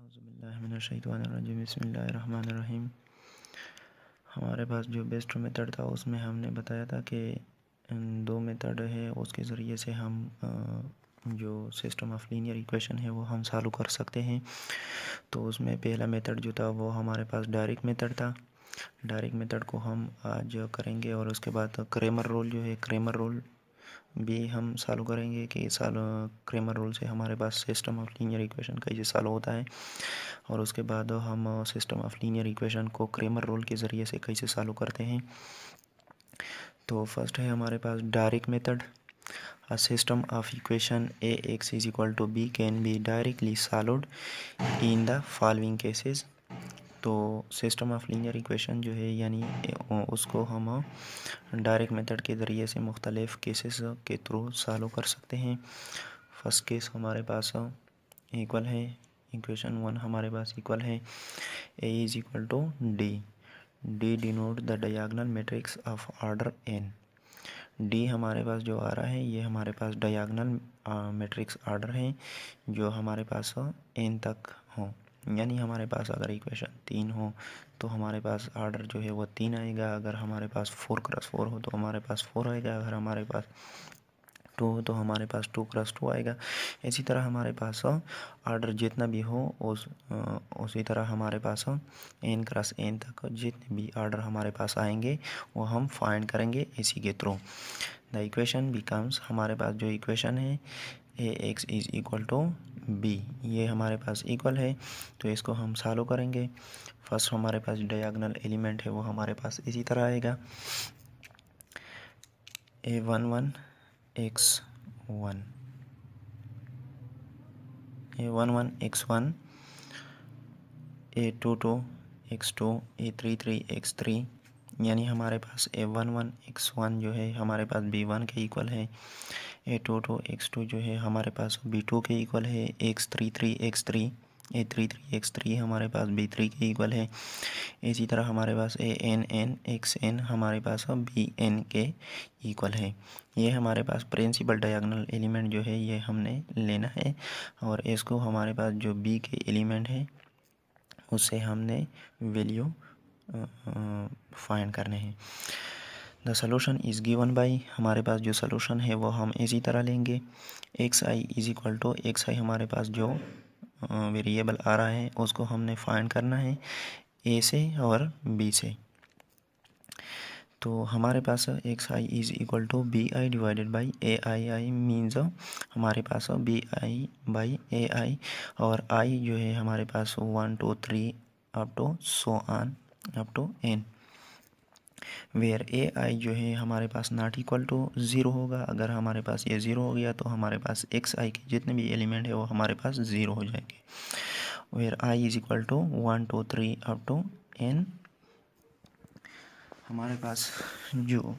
औज़ुबिल्लाहिमिनश्शैतानिर्रजीम बिस्मिल्लाहिर्रहमानिर्रहीम। हमारे पास जो बेस्ट मेथड था उसमें हमने बताया था कि दो मेथड है, उसके ज़रिए से हम जो सिस्टम ऑफ लीनियर इक्वेशन है वो हम सॉल्व कर सकते हैं। तो उसमें पहला मेथड जो था वो हमारे पास डायरेक्ट मेथड था। डायरेक्ट मेथड को हम आज करेंगे और उसके बाद क्रेमर रूल जो है, क्रेमर रूल भी हम सॉल्व करेंगे कि क्रेमर रूल से हमारे पास सिस्टम ऑफ लीनियर इक्वेशन कैसे सॉल्व होता है। और उसके बाद हम सिस्टम ऑफ लीनियर इक्वेशन को क्रेमर रूल के ज़रिए से कैसे सॉल्व करते हैं। तो फर्स्ट है हमारे पास direct method. A system of equation ax is equal to b can be directly solved in the following cases। तो सिस्टम ऑफ लीनियर इक्वेशन जो है यानी उसको हम डायरेक्ट मेथड के ज़रिए से मुख्तलिफ़ केसेस के थ्रू सॉल्व कर सकते हैं। फर्स्ट केस हमारे पास इक्वल है, इक्वेशन 1 हमारे पास इक्वल है a is equal to D denote the diagonal matrix of order n। D हमारे पास जो आ रहा है ये हमारे पास डायगोनल मैट्रिक्स ऑर्डर है जो हमारे पास n तक हो। यानी हमारे पास अगर इक्वेशन 3 हो तो हमारे पास ऑर्डर जो है वो 3 आएगा। अगर हमारे पास 4x4 हो तो हमारे पास 4 आएगा। अगर हमारे पास 2 हो तो हमारे पास 2x2 आएगा। इसी तरह हमारे पास ऑर्डर जितना भी हो उसी तरह हमारे पास n×n तक जितने भी ऑर्डर हमारे पास आएंगे वो हम फाइंड करेंगे इसी के थ्रू। द इक्वेशन बिकम्स, हमारे पास जो इक्वेशन है ax is equal to b, ये हमारे पास इक्वल है तो इसको हम सॉल्व करेंगे। फर्स्ट हमारे पास डायगोनल एलिमेंट है वो हमारे पास इसी तरह आएगा a11 x1 a11 x1 a22 x2 a33 x3। यानी हमारे पास a11 x1 जो है हमारे पास b1 के इक्वल है, a22 x2 जो है हमारे पास b2 के इक्वल है, x33 x3 a33 x3 हमारे पास b3 के इक्वल है। इसी तरह हमारे पास an xn हमारे पास bn के इक्वल है। ये हमारे पास प्रिंसिपल डायगोनल एलिमेंट जो है ये हमने लेना है और इसको हमारे पास जो b के एलिमेंट है उससे हमने वैल्यू फाइंड करने हैं। The solution is given by, हमारे पास जो सॉल्यूशन है वो हम इसी तरह लेंगे xi is equal to xi हमारे पास जो वेरिएबल आ रहा है उसको हमने फाइंड करना है a से और b से। तो हमारे पास xi is equal to bi divided by ai means हमारे पास bi बाई ai और i जो है हमारे पास 1 2 3 up to so on up to n, where ai जो है हमारे पास नॉट इक्वल टू 0 होगा। अगर हमारे पास ये 0 हो गया तो हमारे पास xi के जितने भी एलिमेंट है वो हमारे पास 0 हो जाएंगे। Where i is equal to 1 2 3 up to n। हमारे पास जो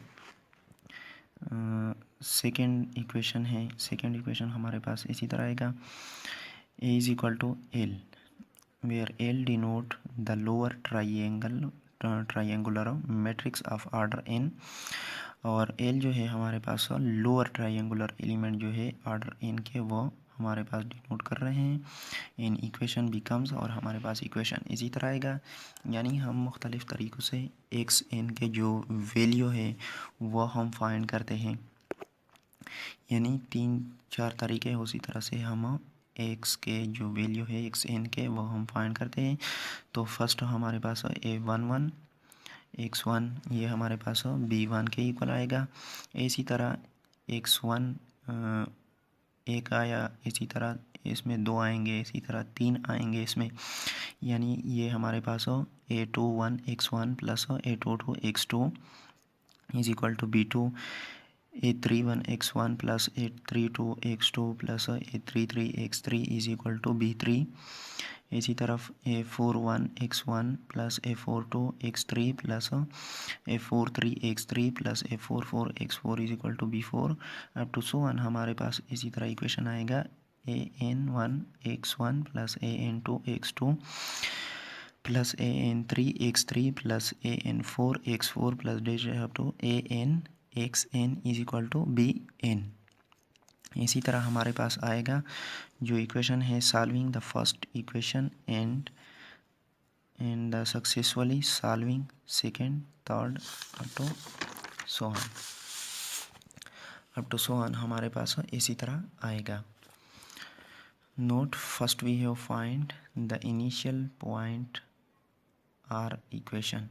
सेकेंड इक्वेशन है, सेकेंड इक्वेशन हमारे पास इसी तरह आएगा a is equal to l, where l denote the lower triangular matrix of order n। और l जो है हमारे पास लोअर ट्राइंगुलर एलिमेंट जो है ऑर्डर n के वो हमारे पास डिनोट कर रहे हैं। इन इक्वेशन बिकम्स, और हमारे पास इक्वेशन इसी तरह आएगा। यानी हम मुख्तलिफ़ तरीक़ों से एक्स एन के जो वैल्यू है वो हम फाइंड करते हैं। यानी 3-4 तरीके उसी तरह से हम एक्स के जो वैल्यू है एक्स एन के वो हम फाइंड करते हैं। तो फर्स्ट हमारे पास a11 x1 ये हमारे पास b1 के इक्वल आएगा। इसी तरह x1 एक आया, इसी तरह इसमें 2 आएंगे, इसी तरह 3 आएंगे इसमें। यानी ये हमारे पास a21 x1 plus a22 x2 is equal to b2, a31 x1 plus a32 x2 plus a33 x3 is equal to b3। इसी तरफ a41 x1 plus a42 x3 plus a43 x3 plus a44 x4 is equal to b4 up to so on. हमारे पास इसी तरह equation आएगा an1 x1 plus an2 x2 plus an3 x3 plus an4 x4 plus dash up to an xn is equal to bn। इसी तरह हमारे पास आएगा जो इक्वेशन है solving the first equation and the successfully solving second third up to so on हमारे पास इसी तरह आएगा। Note first we have find the initial point our equation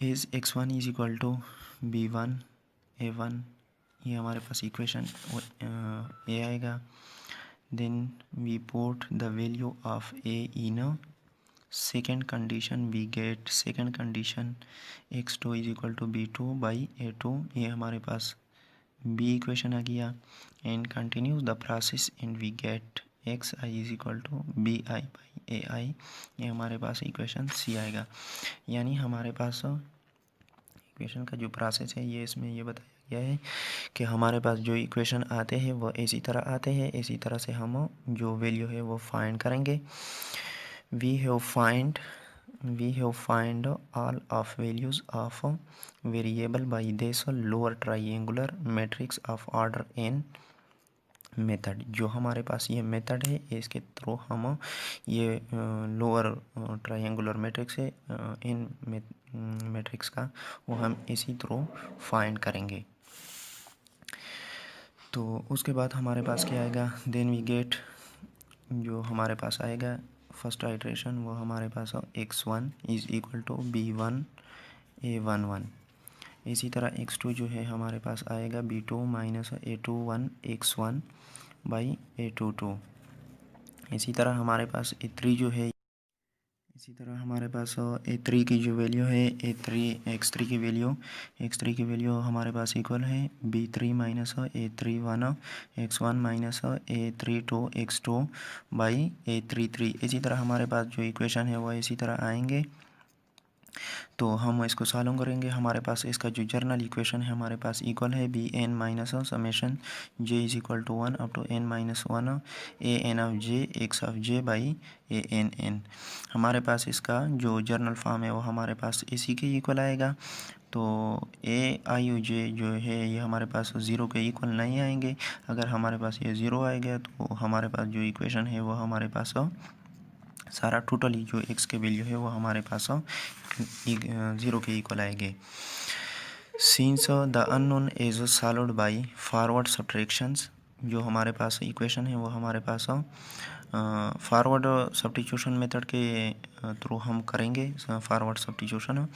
is x1 is equal to b1 a1, ये हमारे पास equation A आएगा। Then we put the value of A in second condition, we get second condition x2 is equal to b2 by a2, ये हमारे पास B equation आ गया। And continues the process and we get xi is equal to bi by ai, ये हमारे पास equation सी आएगा। यानी हमारे पास इक्वेशन का जो प्रोसेस है ये इसमें ये बताया गया है कि हमारे पास जो इक्वेशन आते हैं वो इसी तरह आते हैं, इसी तरह से हम जो वैल्यू है वो फाइंड करेंगे। We have find all of values of variable by this lower triangular matrix of order n method. जो हमारे पास ये मेथड है इसके थ्रू हम ये लोअर ट्रायंगुलर मैट्रिक्स है इन मैट्रिक्स का वो हम इसी थ्रू फाइंड करेंगे। तो उसके बाद हमारे पास क्या आएगा, देन वी गेट जो हमारे पास आएगा फर्स्ट आइट्रेशन वो हमारे पास x1 is equal to b1 a11, इसी तरह x2 जो है हमारे पास आएगा b2 minus a21 x1 by a22। इसी तरह हमारे पास a3 जो है, इसी तरह हमारे पास a3 की जो वैल्यू है x3 की वैल्यू हमारे पास इक्वल है b3 minus a31 x1 minus a32 x2 by a33। इसी तरह हमारे पास जो इक्वेशन है वह इसी तरह आएंगे। तो हम इसको सॉल्व करेंगे। हमारे पास इसका जो जर्नल इक्वेशन है हमारे पास इक्वल है B N minus summation J is equal to 1 up to n minus 1 A N of J X of J by A N N. हमारे पास इसका जो जर्नल फॉर्म है वो हमारे पास इसी के इक्वल आएगा। तो ए आई यू जे जो है ये हमारे पास ज़ीरो के इक्वल नहीं आएंगे। अगर हमारे पास ये ज़ीरो आएगा तो हमारे पास जो इक्वेशन है वो हमारे पास सारा टोटली जो x के वैल्यू है वो हमारे पास ज़ीरो के इक्वल आएंगे। Since the unknown is solved by forward subtractions, जो हमारे पास इक्वेशन है वो हमारे पास फॉरवर्ड सब्स्टिट्यूशन मेथड के थ्रू हम करेंगे forward substitution.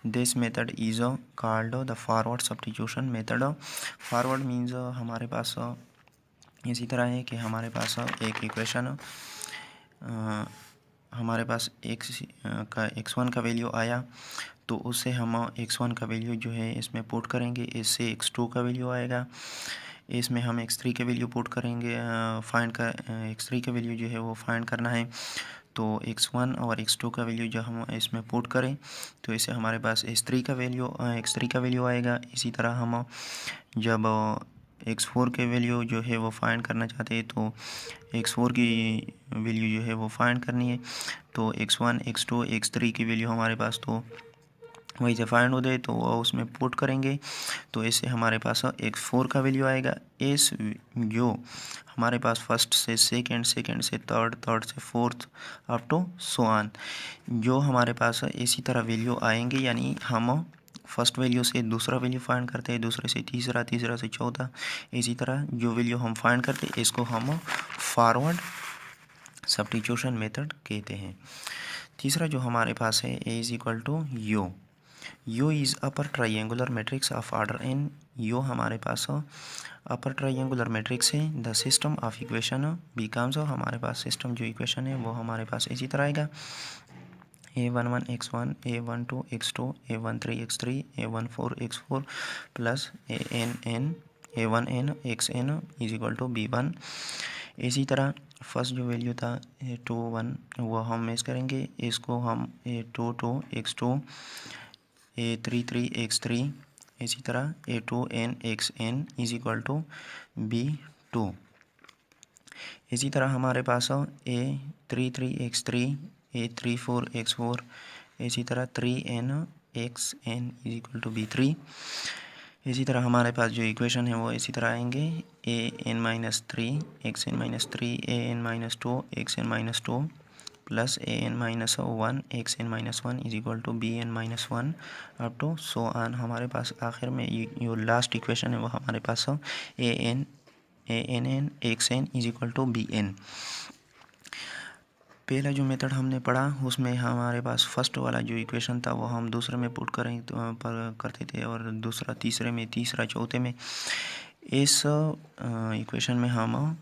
This method is called the forward substitution method. Forward means हमारे पास इसी तरह है कि हमारे पास एक इक्वेशन हमारे पास x1 का वैल्यू आया तो उससे हम x1 का वैल्यू जो है इसमें पुट करेंगे, इससे x2 का वैल्यू आएगा, इसमें हम x3 के वैल्यू पुट करेंगे x3 का वैल्यू जो है वो फाइंड करना है। तो x1 और x2 का वैल्यू जो हम इसमें पुट करें तो इससे हमारे पास x3 का वैल्यू आएगा। इसी तरह हम जब x4 के वैल्यू जो है वो फाइंड करना चाहते हैं तो x4 की वैल्यू जो है वो फाइंड करनी है। तो x1 x2 x3 की वैल्यू हमारे पास तो वही से फाइंड हो जाए तो वो उसमें पुट करेंगे तो इससे हमारे पास x4 का वैल्यू आएगा। इस जो हमारे पास फर्स्ट से सेकंड से थर्ड से fourth up to so on जो हमारे पास इसी तरह वैल्यू आएंगे। यानी हम फर्स्ट वैल्यू से दूसरा वैल्यू फाइंड करते हैं, दूसरे से तीसरा से चौथा, इसी तरह जो वैल्यू हम फाइंड करते हैं इसको हम फॉरवर्ड सब्स्टिट्यूशन मेथड कहते हैं। तीसरा जो हमारे पास है A is equal to U is upper triangular matrix of order N. U हमारे पास अपर ट्राइंगुलर मैट्रिक्स है। The system of equation becomes, हमारे पास सिस्टम जो इक्वेशन है वो हमारे पास इसी तरह आएगा a11 x1 a12 x2 a13 x3 a14 x4 plus a1n xn is equal to b1। इसी तरह फर्स्ट जो वैल्यू था a21 वो हम मेज करेंगे, इसको हम a22 x2 a33 x3 इसी तरह a2n xn is equal to b2। इसी तरह हमारे पास a33 x3 a34 x4 इसी तरह 3n xn is equal to b3। इसी तरह हमारे पास जो इक्वेशन है वो इसी तरह आएंगे a(n-3) x(n-3) a(n-2) x(n-2) plus a(n-1) x(n-1) is equal to bn-1 up to so on. हमारे पास आखिर में जो लास्ट इक्वेशन है वो हमारे पास an xn is equal to bn। पहला जो मेथड हमने पढ़ा उसमें हमारे पास फर्स्ट वाला जो इक्वेशन था वो हम दूसरे में पुट करें करते थे, और दूसरा तीसरे में, तीसरा चौथे में। इस इक्वेशन में हम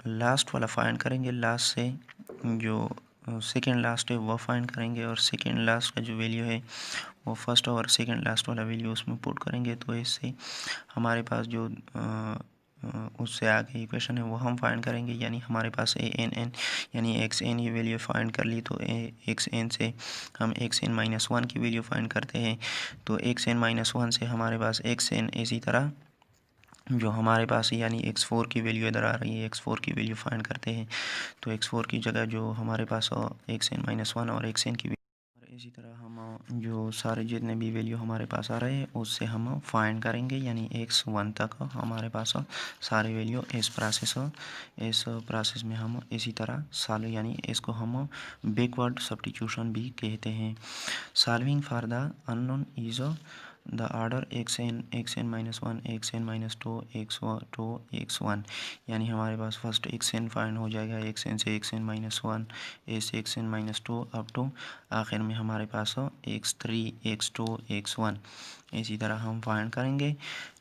लास्ट वाला फाइंड करेंगे, लास्ट से जो सेकेंड लास्ट है वो फाइंड करेंगे, और सेकेंड लास्ट का जो वैल्यू है वो फर्स्ट और सेकेंड लास्ट वाला वैल्यू उसमें पुट करेंगे। तो इससे हमारे पास जो उससे आगे इक्वेशन है वो हम फाइंड करेंगे। यानी हमारे पास an यानी xn की वैल्यू फाइंड कर ली, तो xn से हम xn-1 की वैल्यू फाइंड करते हैं। तो xn-1 से हमारे पास xn, इसी तरह जो हमारे पास यानी x4 की वैल्यू इधर आ रही है, x4 की वैल्यू फाइंड करते हैं। तो x4 की जगह जो हमारे पास xn-1 और xn की, इसी तरह हम जो सारे जितने भी वैल्यू हमारे पास आ रहे हैं उससे हम फाइंड करेंगे। यानी x1 तक हमारे पास सारे वैल्यू इस प्रोसेस में हम इसी तरह सॉल्व, यानी इसको हम बैकवर्ड सब्स्टिट्यूशन भी कहते हैं। Solving for the unknown is the order xn, xn-1, xn-2, x2, x1। यानी हमारे पास फर्स्ट xn फाइंड हो जाएगा, xn से xn-1 ऐसे xn-2 अप टू आखिर में हमारे पास x3, x2, x1। इसी तरह हम फाइंड करेंगे।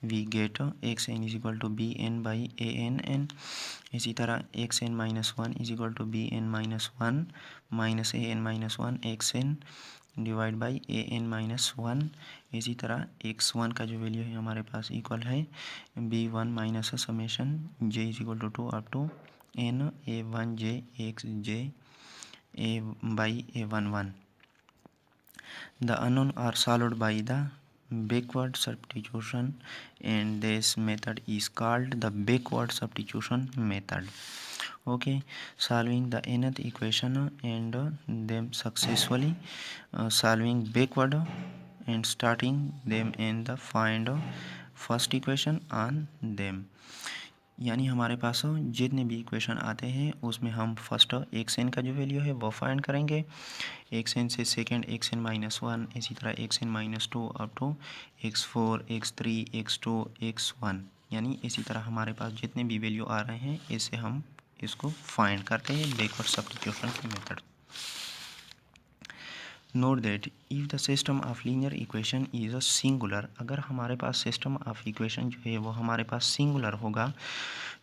We get xn is equal to bn by ann। इसी तरह xn-1 is equal to bn-1 minus an-1 xn divide by an-1। इसी तरह x1 का जो वैल्यू है हमारे पास इक्वल है b1 minus summation j is equal to 2 up to n a1j xj a by a11। The unknown are solved by the backward substitution, and this method is called the backward substitution method. Okay, solving the nth equation and them successfully, solving backward and starting them in the find first equation on them। यानी हमारे पास जितने भी equation आते हैं उसमें हम first xn का जो वैल्यू है वो फाइंड करेंगे, xn से सेकेंड xn-1, इसी तरह xn-2 up to x4, x3, x2, x1। यानी इसी तरह हमारे पास जितने भी वैल्यू आ रहे हैं इससे हम इसको फाइंड करते हैं बैकवर्ड सब्स्टिट्यूशन की method. Note that if the system of linear equation is a singular, अगर हमारे पास सिस्टम ऑफ इक्वेशन जो है वो हमारे पास सिंगुलर होगा,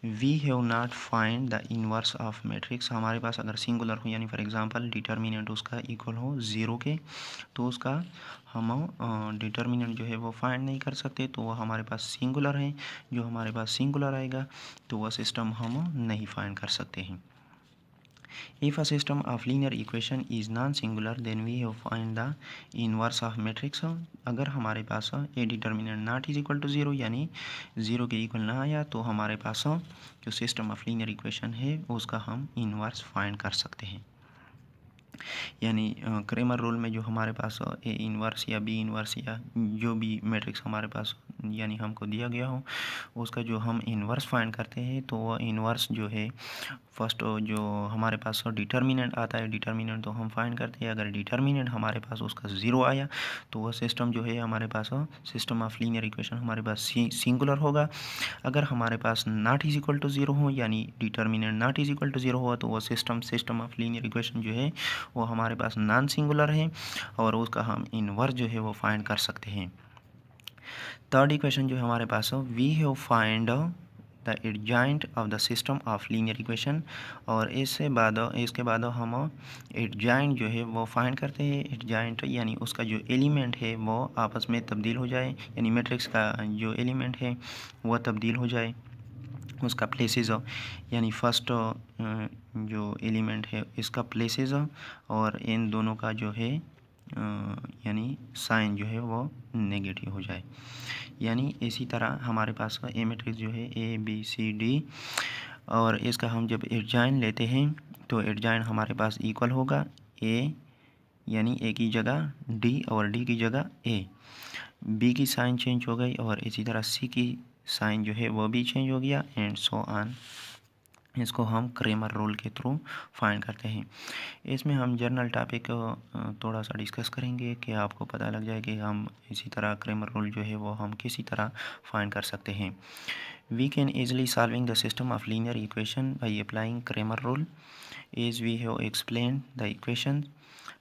we have not find the inverse of matrix. हमारे पास अगर सिंगुलर हो, यानी फॉर एग्जांपल डिटर्मिनेंट उसका इक्वल हो 0 के, तो उसका हम डिटर्मिनेंट जो है वो फाइंड नहीं कर सकते, तो वह हमारे पास सिंगुलर है। जो हमारे पास सिंगुलर आएगा तो वह सिस्टम हम नहीं फाइंड कर सकते हैं। If a system of linear equation is non-singular, then we have find the inverse of matrix। अगर हमारे पास a determinant not is equal to 0 यानी 0 के इक्वल ना आया, तो हमारे पास जो सिस्टम ऑफ लीनियर इक्वेशन है उसका हम इन्वर्स फाइंड कर सकते हैं। यानी क्रेमर रूल में जो हमारे पास ए इन्वर्स या बी इन्वर्स या जो भी मैट्रिक्स हमारे पास यानी हमको दिया गया हो उसका जो हम इन्वर्स फाइंड करते हैं, तो वह इन्वर्स जो है फर्स्ट जो हमारे पास डिटर्मिनेंट आता है, डिटर्मिनेंट तो हम फाइंड करते हैं। अगर डिटर्मिनेंट हमारे पास उसका 0 आया तो वह सिस्टम जो है हमारे पास सिस्टम ऑफ लीनियर इक्वेशन हमारे पास सिंगुलर होगा। अगर हमारे पास नॉट इज इक्वल टू 0 हो, यानी determinant not is equal to 0 हुआ, तो वह सिस्टम ऑफ लीनियर इक्वेशन जो है वो हमारे पास नॉन सिंगुलर है और उसका हम इन्वर्स जो है वो फाइंड कर सकते हैं। थर्ड इक्वेशन जो है हमारे पास we have find the adjoint of the system of linear equation, और इसके बाद हम एडजॉइंट जो है वो फाइंड करते हैं। एडजॉइंट यानी उसका जो एलिमेंट है वो आपस में तब्दील हो जाए, यानी मैट्रिक्स का जो एलिमेंट है वह तब्दील हो जाए, उसका प्लेसेस यानी फर्स्ट जो एलिमेंट है इसका प्लेसेस और इन दोनों का जो है यानी साइन जो है वो नेगेटिव हो जाए। यानी इसी तरह हमारे पास का ए मैट्रिक्स जो है ए बी सी डी, और इसका हम जब एडजॉइन लेते हैं तो एडजॉइन हमारे पास इक्वल होगा ए यानी ए की जगह डी और डी की जगह ए। बी की साइन चेंज हो गई और इसी तरह सी की साइन जो है वो भी चेंज हो गया एंड सो ऑन। इसको हम क्रेमर रूल के थ्रू फाइंड करते हैं। इसमें हम जनरल टॉपिक थोड़ा सा डिस्कस करेंगे कि आपको पता लग जाए कि हम इसी तरह क्रेमर रूल जो है वो हम किसी तरह फाइंड कर सकते हैं। We can easily solving the system of linear equation by applying Cramer rule. As we have explained the equation,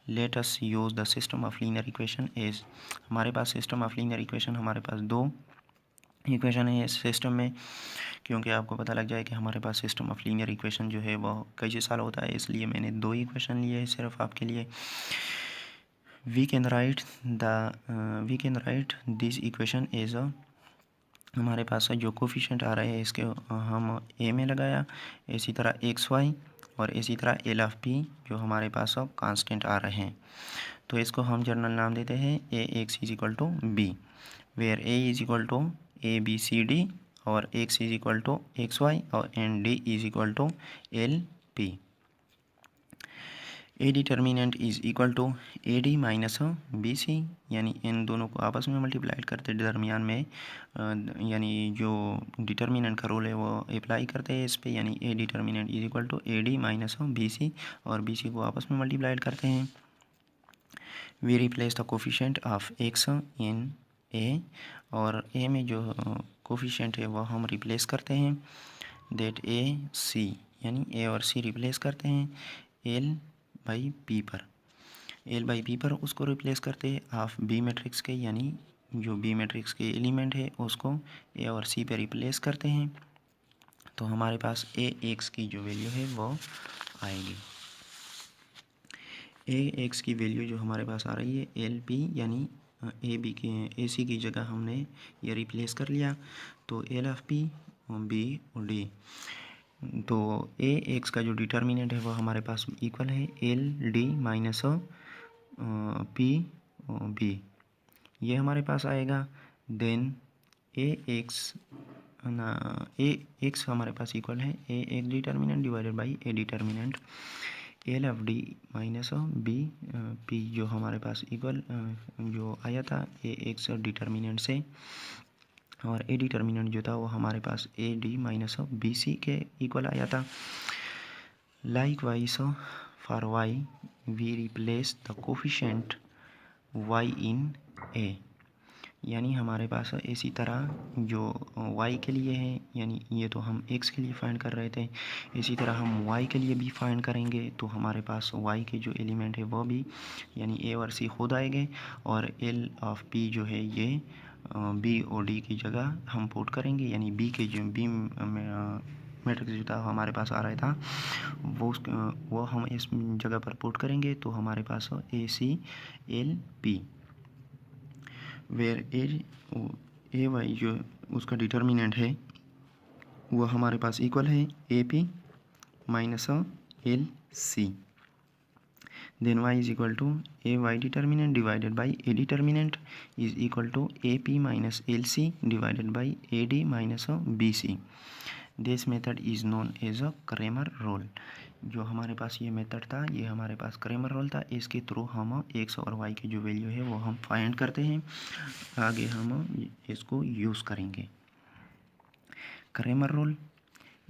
let us use the system of linear equation as हमारे पास system of linear equation हमारे पास दो equation है इस system में, क्योंकि आपको पता लग जाए कि हमारे पास सिस्टम ऑफ लीनियर इक्वेशन जो है वो कैसे सॉल्व होता है, इसलिए मैंने दो इक्वेशन लिए है सिर्फ आपके लिए। We can write this equation as a, हमारे पास जो कोफिशिएंट आ रहे हैं इसके हम ए में लगाया, इसी तरह एक्स वाई और इसी तरह एल ऑफ पी जो हमारे पास अब कांस्टेंट आ रहे हैं, तो इसको हम जनरल नाम देते हैं A X is equal to B, where A is equal to A B C D और X is equal to X Y और and D is equal to L P. A determinant is equal to A D minus B C, यानी इन दोनों को आपस में multiplied करते दरमियान में यानी जो डिटर्मिनेंट का रोल है वो अप्लाई करते हैं इस पे, यानी A determinant is equal to A D minus B C और बी सी को आपस में मल्टीप्लाइड करते हैं। We replace the coefficient of X in A, और ए में जो कोफिशिएंट है वो हम रिप्लेस करते हैं दैट ए सी, यानी ए और सी रिप्लेस करते हैं एल बाई पी पर, एल बाई पी पर उसको रिप्लेस करते हैं ऑफ बी मैट्रिक्स के, यानी जो बी मैट्रिक्स के एलिमेंट है उसको ए और सी पे रिप्लेस करते हैं, तो हमारे पास ए एक्स की जो वैल्यू है वो आएगी। ए एक्स की वैल्यू जो हमारे पास आ रही है एल पी, यानी ए बी की ए सी की जगह हमने ये रिप्लेस कर लिया, तो एल ऑफ पी बी और डी, तो ए एक्स का जो डिटर्मिनेंट है वो हमारे पास इक्वल है L D minus P B, ये हमारे पास आएगा। देन ए एक्स हमारे पास इक्वल है A X determinant divided by A determinant L F D minus B P, जो हमारे पास इक्वल जो आया था ए एक्स डिटर्मिनेंट से, और ए डिटर्मिनेंट जो था वो हमारे पास A D minus B C के इक्वल आया था। Likewise for Y we replace the coefficient Y in A, यानी हमारे पास इसी तरह जो y के लिए है, यानी ये तो हम x के लिए फाइंड कर रहे थे, इसी तरह हम y के लिए भी फाइंड करेंगे, तो हमारे पास y के जो एलिमेंट है वो भी यानी a और c खुद आएंगे, और l ऑफ p जो है ये b और d की जगह हम पुट करेंगे, यानी b के जो b मैट्रिक्स जो था हमारे पास आ रहा था वो हम इस जगह पर पुट करेंगे, तो हमारे पास A C L P, where A Y जो उसका डिटर्मिनेंट है वो हमारे पास इक्वल है A P minus L C, then Y is equal to A Y determinant divided by A determinant is equal to A P minus L C divided by A D minus B C. This method is known as a Cramer rule, जो हमारे पास ये method था ये हमारे पास Cramer rule था, इसके through हम एक्स और वाई की जो वैल्यू है वो हम फाइंड करते हैं, आगे हम इसको यूज़ करेंगे। Cramer rule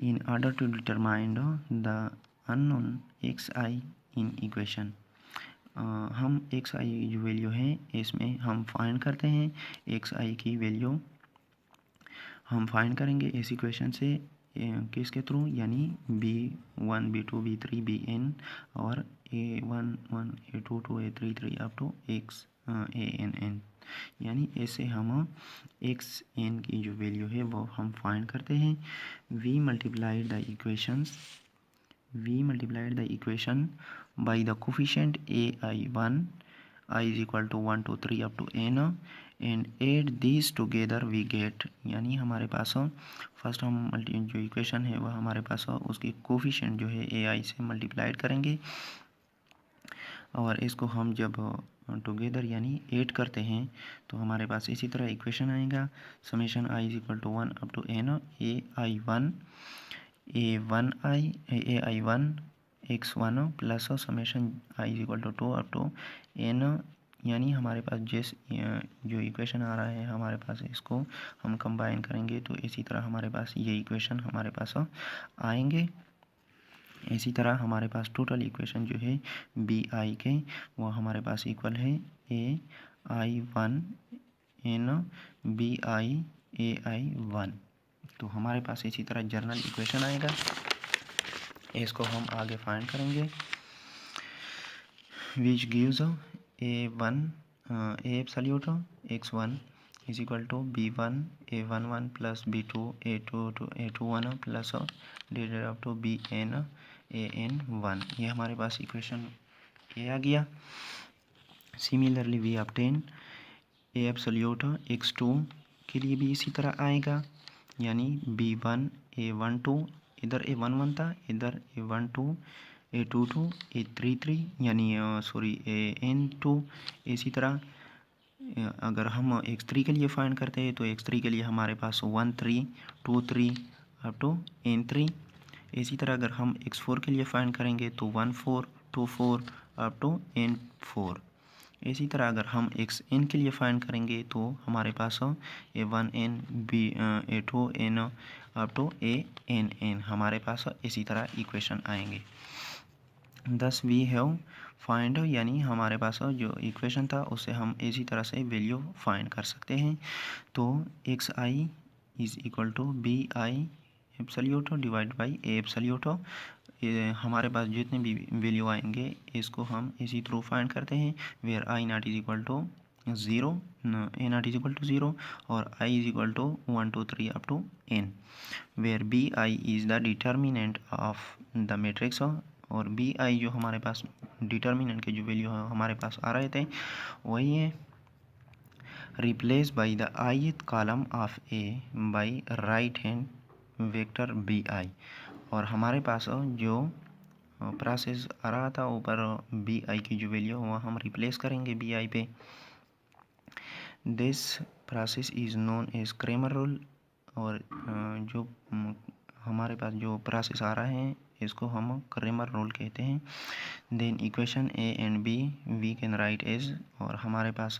in order to determine the unknown X I in equation, हम एक्स आई जो वैल्यू है इसमें हम फाइंड करते हैं एक्स आई की वैल्यू हम फाइंड करेंगे इस इक्वेशन से, किसके थ्रू, यानी b1 b2 b3 bn और a11 a22 a33 up to x ann, यानी ऐसे हम एक्स एन की जो वैल्यू है वो हम फाइंड करते हैं। We multiplied the equation by the coefficient ai1 i is equal to 1 2 3 up to n and add this together we get, यानी हमारे पास फर्स्ट हम जो इक्वेशन है वह हमारे पास उसकी कोफिशिएंट जो है ए आई से मल्टीप्लाइड करेंगे, और इसको हम जब टुगेदर यानी ऐड करते हैं तो हमारे पास इसी तरह इक्वेशन आएगा summation i is equal to 1 up to n a i one x1 plus summation i is equal to 2 up to n यानी हमारे पास जो इक्वेशन आ रहा है हमारे पास, इसको हम कंबाइन करेंगे तो इसी तरह हमारे पास ये इक्वेशन हमारे पास आएंगे। इसी तरह हमारे पास टोटल इक्वेशन जो है बी आई के वो हमारे पास इक्वल है AI1 n BI AI1। तो हमारे पास इसी तरह जनरल इक्वेशन आएगा, इसको हम आगे फाइंड करेंगे। Which gives A1 A absolute x1 is equal to B1 A11 plus B2 A21 plus divided up to BN AN1। ये हमारे पास इक्वेशन ए आ गया। Similarly we obtain A absolute x2 के लिए भी इसी तरह आएगा, यानी B1 A12, इधर A11 था, इधर A12 A22 A33 यानी AN2। इसी तरह अगर हम x3 के लिए फाइंड करते हैं तो x3 के लिए हमारे पास 1 3 2 3 अप टू N3। इसी तरह अगर हम x4 के लिए फाइंड करेंगे तो 1 4 2 4 अप टू N4। इसी तरह अगर हम xn के लिए फाइंड करेंगे तो हमारे पास A1n A2n up to ANN हमारे पास इसी तरह इक्वेशन आएंगे। दस वी हैव फाइंड, यानी हमारे पास जो इक्वेशन था उससे हम इसी तरह से वैल्यू फाइंड कर सकते हैं। तो xi is equal to BI absolute divide by A absolute. हमारे पास जितने भी वैल्यू आएंगे इसको हम इसी थ्रू फाइंड करते हैं, where I naught is equal to 0 A naught is equal to 0 और I is equal to 1 2 3 up to N, where BI is the determinant of the matrix. और BI जो हमारे पास डिटर्मिनेंट के जो वैल्यू हमारे पास आ रहे थे वही है replace by the ith column of A by right hand vector BI। और हमारे पास जो प्रोसेस आ रहा था ऊपर BI की जो वैल्यू वो हम रिप्लेस करेंगे BI पे। This process is known as Cramer rule. और जो हमारे पास जो प्रोसेस आ रहा है इसको हम क्रेमर रूल कहते हैं। Then equation A and B we can write as, और हमारे पास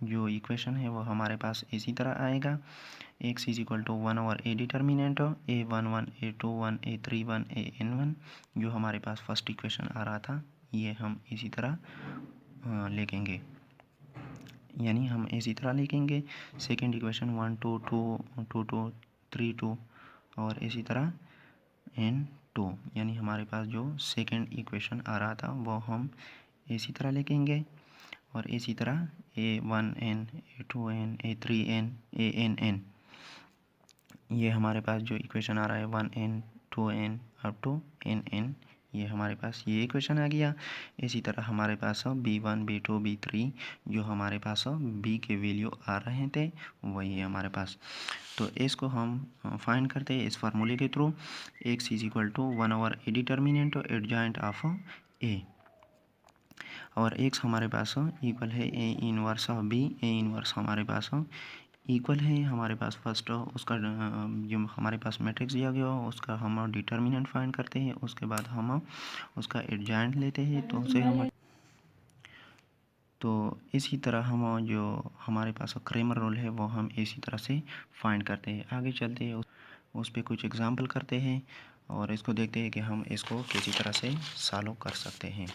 जो इक्वेशन है वो हमारे पास इसी तरह आएगा। x is equal to 1 over A determinant A11 A21 A31 AN1 जो हमारे पास फर्स्ट इक्वेशन आ रहा था ये हम इसी तरह लिखेंगे, यानी हम इसी तरह लिखेंगे। सेकेंड इक्वेशन 1 2 2 2 2 3 2 और इसी तरह N2, यानी हमारे पास जो सेकेंड इक्वेशन आ रहा था वो हम इसी तरह लिखेंगे। और इसी तरह A1n A2n A3n ANN ये हमारे पास जो इक्वेशन आ रहा है 1n 2n up to NN ये हमारे पास ये इक्वेशन आ गया। इसी तरह हमारे पास B1 B2 B3 जो हमारे पास B के वैल्यू आ रहे थे वही है हमारे पास। तो इसको हम फाइंड करते हैं इस फार्मूले के through. x is equal to 1 over A determinant adjoint of A, और x हमारे पास इक्वल है A inverse of B। A inverse हमारे पास इक्वल है हमारे पास फर्स्ट उसका जो हमारे पास मैट्रिक्स दिया गया उसका हम डिटर्मिनेंट फाइंड करते हैं, उसके बाद हम उसका एडजॉइंट लेते हैं तो उसे हम तो इसी तरह हम जो हमारे पास क्रेमर रूल है वो हम इसी तरह से फाइंड करते हैं। आगे चलते हैं उस पर कुछ एग्जांपल करते हैं और इसको देखते हैं कि हम इसको किसी तरह से सॉल्व कर सकते हैं।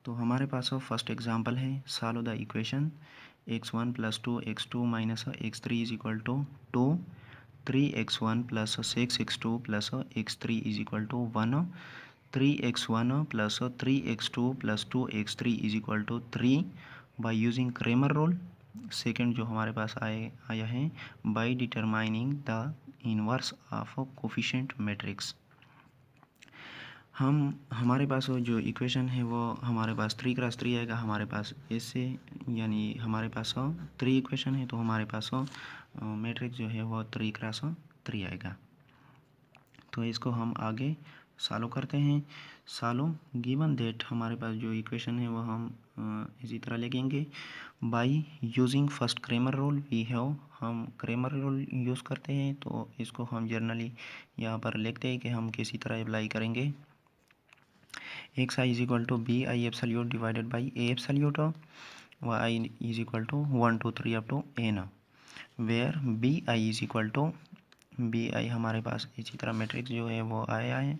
तो हमारे पास फर्स्ट एग्जांपल है solve the equation x1 plus 2 x2 minus x3 is equal to 2, 3x1 plus 6x2 plus x3 is equal to 1, 3x1 plus 3x2 plus 2x3 is equal to 3 by using Cramer rule. Second जो हमारे पास आया है by determining the inverse of coefficient matrix. हमारे पास जो equation है वो हमारे पास 3x3 आएगा हमारे पास इससे, यानी हमारे पास 3 इक्वेशन है तो हमारे पास मैट्रिक्स जो है वो 3x3 आएगा। तो इसको हम आगे सॉल्व करते हैं। सॉल्व गिवन दैट हमारे पास जो इक्वेशन है वो हम इसी तरह लिखेंगे by using first Cramer rule we have. हम क्रेमर रूल यूज़ करते हैं तो इसको हम जनरली यहाँ पर लिखते हैं कि हम किसी तरह अप्लाई करेंगे। X I is equal to B I absolute divided by A absolute व I is equal to 1 2 3 up to N, where B I is equal to B I हमारे पास इसी तरह मैट्रिक्स जो है वो आया है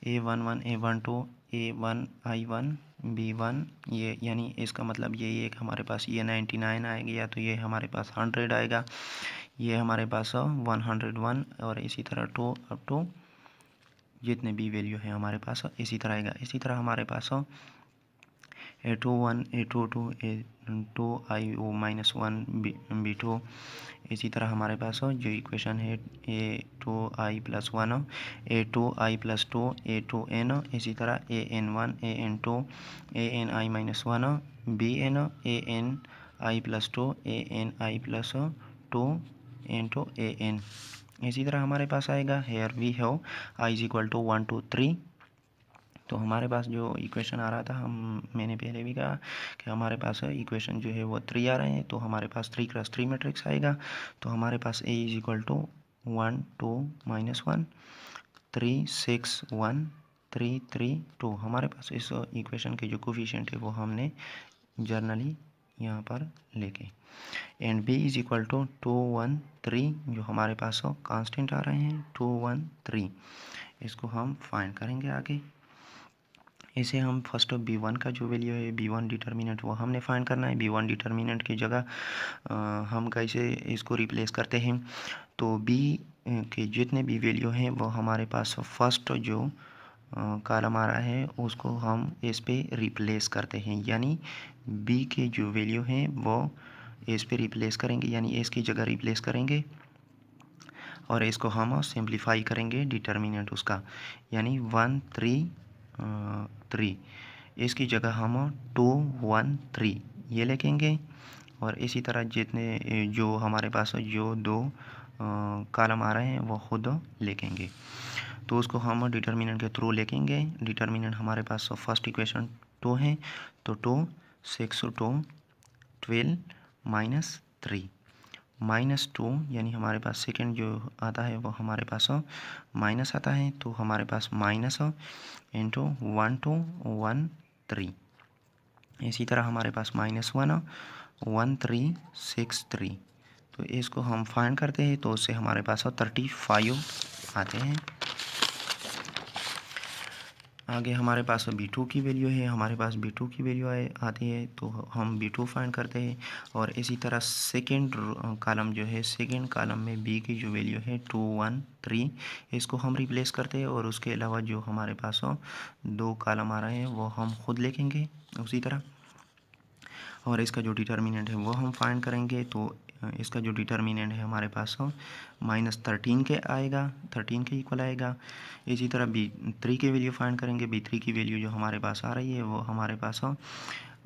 A11 A12 A1 I1 B1, ये यानी इसका मतलब यही है कि हमारे पास ये 99 आएगा, या तो ये हमारे पास 100 आएगा, ये हमारे पास 101 और इसी तरह 2 अप टू जितने भी वैल्यू है हमारे पास इसी तरह आएगा। इसी तरह हमारे पास A21 A22 A2 I-1 B2, इसी तरह हमारे पास जो इक्वेशन है A2I+1 A2I+2 A2n, इसी तरह AN1 AN2 ANI-1 BN ANI+2 ANI+2 into AN। इसी तरह हमारे पास आएगा here we have I is equal to 1 2 3। तो हमारे पास जो इक्वेशन आ रहा था, मैंने पहले भी कहा कि हमारे पास इक्वेशन जो है वो 3 आ रहे हैं, तो हमारे पास 3 क्रॉस 3 मैट्रिक्स आएगा। तो हमारे पास A इज इक्वल टू 1 2 -1 3 6 1 3 3 2। हमारे पास इस इक्वेशन के जो कोफिशिएंट है वो हमने जर्नली यहाँ पर लेके, and B is equal to 2 1 3, जो हमारे पास कांस्टेंट आ रहे हैं 2 1 3, इसको हम फाइंड करेंगे आगे। इसे हम फर्स्ट B1 का जो वैल्यू है B1 डिटर्मिनेंट वो हमने फाइंड करना है। B1 डिटर्मिनेंट की जगह हम कैसे इसको रिप्लेस करते हैं, तो B के जितने भी वैल्यू हैं वो हमारे पास फर्स्ट जो कॉलम आ रहा है उसको हम इस पे रिप्लेस करते हैं, यानी B के जो वैल्यू हैं वो इस पे रिप्लेस करेंगे, यानी इसकी जगह रिप्लेस करेंगे और इसको हम सिंप्लीफाई करेंगे डिटर्मिनेंट उसका, यानी 1 3 3, इसकी जगह हम 2 1 3 ये लिखेंगे। और इसी तरह जितने जो हमारे पास जो दो कॉलम आ रहे हैं वो खुद लिखेंगे, तो उसको हम डिटर्मिनेंट के थ्रू लिखेंगे। डिटर्मिनेंट हमारे पास फर्स्ट इक्वेशन 2 है, तो 2 6 2 12 -3 -2, यानी हमारे पास सेकेंड जो आता है वो हमारे पास माइनस आता है, तो हमारे पास माइनस इंटू 1 2 1 3। इसी तरह हमारे पास -1 1 3 6 3, तो इसको हम फाइंड करते हैं, तो उससे हमारे पास 35 आते हैं। आगे हमारे पास B2 की वैल्यू है, हमारे पास B2 की वैल्यू आती है, तो हम B2 फाइंड करते हैं। और इसी तरह सेकेंड कॉलम जो है, सेकेंड कॉलम में B की जो वैल्यू है 2 1 3, इसको हम रिप्लेस करते हैं। और उसके अलावा जो हमारे पास दो कॉलम आ रहे हैं वो हम खुद लिखेंगे उसी तरह, और इसका जो डिटर्मिनेंट है वो हम फाइंड करेंगे। तो इसका जो डिटर्मिनेंट है हमारे पास -13 के आएगा, 13 के इक्वल आएगा। इसी तरह B3 की वैल्यू फाइंड करेंगे। B3 की वैल्यू जो हमारे पास आ रही है वो हमारे पास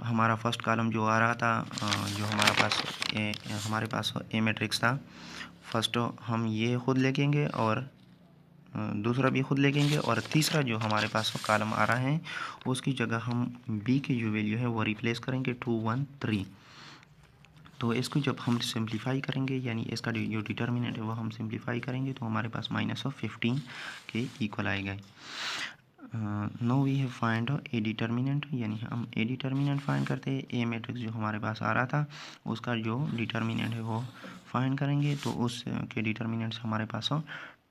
हमारा फर्स्ट कॉलम जो आ रहा था, जो हमारे पास ए मैट्रिक्स था, फर्स्ट हम ये खुद लिखेंगे और दूसरा भी खुद लिखेंगे, और तीसरा जो हमारे पास कॉलम आ रहा है उसकी जगह हम B की जो वैल्यू है वो रिप्लेस करेंगे 2 1 3। तो इसको जब हम सिंप्लीफाई करेंगे, यानी इसका जो डिटर्मिनेंट है वो हम सिंप्लीफाई करेंगे, तो हमारे पास -15 के इक्वल आएगा। No we have find a determinant, यानी हम ए डिटर्मिनेंट फाइंड करते हैं। ए मैट्रिक्स जो हमारे पास आ रहा था उसका जो डिटर्मिनेंट है वो फाइंड करेंगे, तो उस के डिटर्मिनेंट्स हमारे पास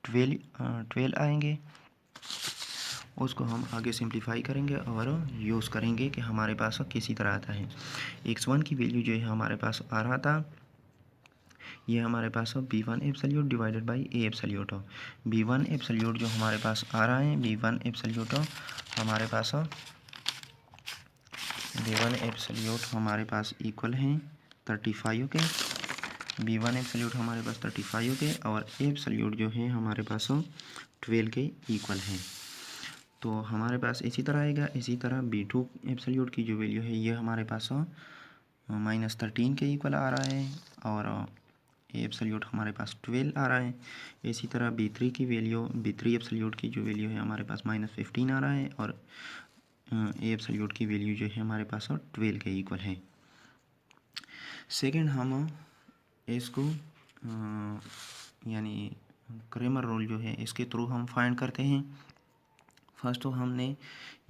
12 आएंगे। उसको हम आगे सिंप्लीफाई करेंगे और यूज़ करेंगे कि हमारे पास किसी तरह आता है। x1 की वैल्यू जो है हमारे पास आ रहा था, ये हमारे पास B1 absolute divided by A absolute. B1 absolute जो हमारे पास आ रहा है, B1 एब्सोल्यूट हमारे पास हमारे पास इक्वल हैं 35 के। B1 एब्सोल्यूट हमारे पास 35 के, और A एब्सोल्यूट जो है हमारे पास 12 के इक्वल हैं। तो हमारे पास इसी तरह आएगा। इसी तरह B2 एब्सोल्यूट की जो वैल्यू है ये हमारे पास -13 के इक्वल आ रहा है, और A एब्सोल्यूट हमारे पास 12 आ रहा है। इसी तरह B3 की वैल्यू, B3 एब्सोल्यूट की जो वैल्यू है हमारे पास -15 आ रहा है, और A एब्सोल्यूट की वैल्यू जो है हमारे पास 12 के इक्वल है। सेकेंड हम इसको यानी क्रेमर रूल जो है इसके थ्रू हम फाइंड करते हैं। फर्स्ट तो हमने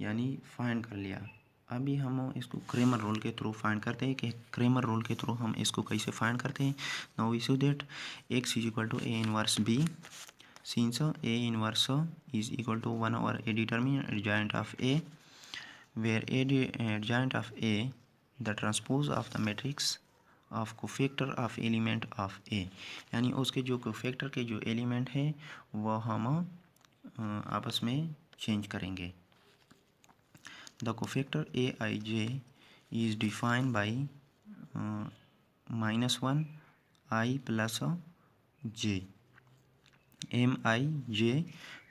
यानी फाइंड कर लिया। अभी हम इसको क्रेमर रूल के थ्रू फाइंड करते हैं कि क्रेमर रूल के थ्रू हम इसको कैसे फाइंड करते हैं। Now we see that x is equal to A inverse b since a inverse is equal to 1 over a determinant adjoint of a where adjoint of a the transpose of the matrix of cofactor of element of a, यानी उसके जो cofactor के जो element है वह हम आपस में चेंज करेंगे। The cofactor A I J is defined by -1 i plus j Mij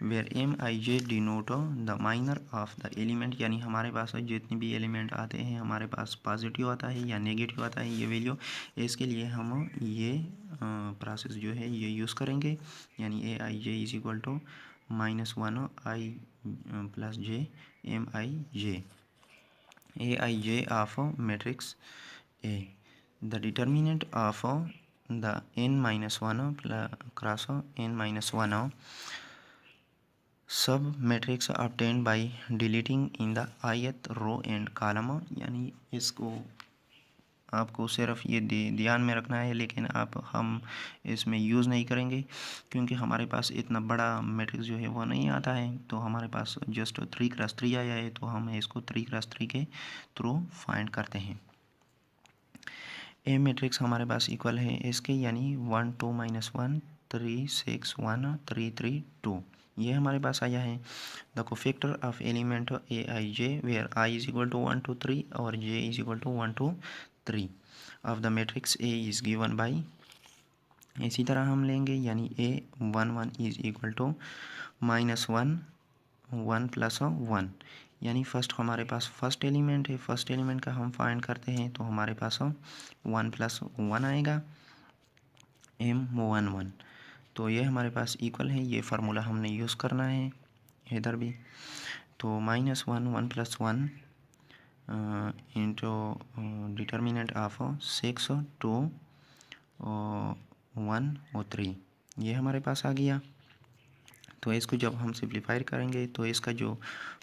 where Mij denote the minor of the element, यानी हमारे पास जितने भी एलिमेंट आते हैं हमारे पास पॉजिटिव आता है या नेगेटिव आता है ये वैल्यू, इसके लिए हम ये प्रोसेस जो है ये यूज़ करेंगे। यानी Aij is equal to -1 i plus j Mij Aij of matrix A, the determinant of the n-1 cross n-1 सब matrix obtained by deleting in the ith row and column, यानी इसको आपको सिर्फ ये ध्यान में रखना है, लेकिन हम इसमें यूज़ नहीं करेंगे क्योंकि हमारे पास इतना बड़ा मैट्रिक्स जो है वो नहीं आता है। तो हमारे पास जस्ट 3x3 आया है तो हम इसको 3x3 के थ्रू फाइंड करते हैं। ए मैट्रिक्स हमारे पास इक्वल है इसके, यानी 1 2 -1 3 6 1 3 3 2 ये हमारे पास आया है। The cofactor of element A I J where I is equal to 1 2 3 और J is equal to 1 2 3 of the matrix A is given by, इसी तरह हम लेंगे यानी ए 1 1 इज इक्वल टू -1 1 + 1, यानी फर्स्ट हमारे पास फर्स्ट एलिमेंट है, फर्स्ट एलिमेंट का हम फाइंड करते हैं तो हमारे पास 1 + 1 आएगा m11। तो ये हमारे पास इक्वल है, ये फार्मूला हमने यूज़ करना है इधर भी। तो -1 1 + 1 इंटू डिटर्मिनेंट ऑफ 6 2 1 और 3 ये हमारे पास आ गया। तो इसको जब हम सिंप्लीफाई करेंगे तो इसका जो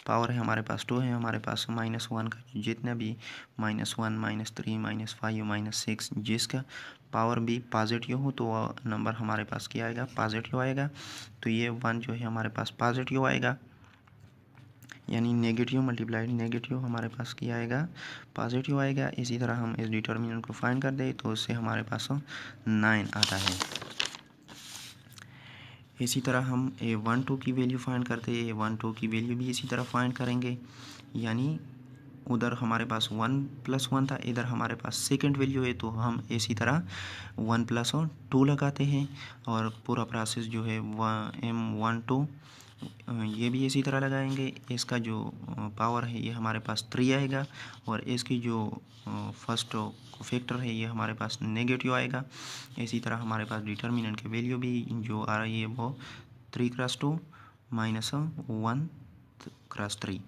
पावर है हमारे पास 2 है, हमारे पास -1 का जितना भी -1 -3 -5 -6 जिसका पावर भी पॉजिटिव हो तो वह नंबर हमारे पास क्या आएगा, पॉजिटिव आएगा। तो ये 1 जो है हमारे पास पॉजिटिव आएगा, यानी नेगेटिव मल्टीप्लाइड नेगेटिव हमारे पास क्या आएगा, पॉजिटिव आएगा। इसी तरह हम इस डिटर्मिनेंट को फाइंड कर दें तो उससे हमारे पास 9 आता है। इसी तरह हम a12 की वैल्यू फाइंड करते हैं, a12 की वैल्यू भी इसी तरह फाइंड करेंगे, यानी उधर हमारे पास 1 + 1 था, इधर हमारे पास सेकंड वैल्यू है तो हम इसी तरह 1 + 2 लगाते हैं और पूरा प्रोसेस जो है m12 ये भी इसी तरह लगाएंगे। इसका जो पावर है ये हमारे पास 3 आएगा और इसकी जो फर्स्ट कोफैक्टर है ये हमारे पास नेगेटिव आएगा। इसी तरह हमारे पास डिटर्मिनेंट की वैल्यू भी जो आ रही है वो 3x2 - 1 × 3,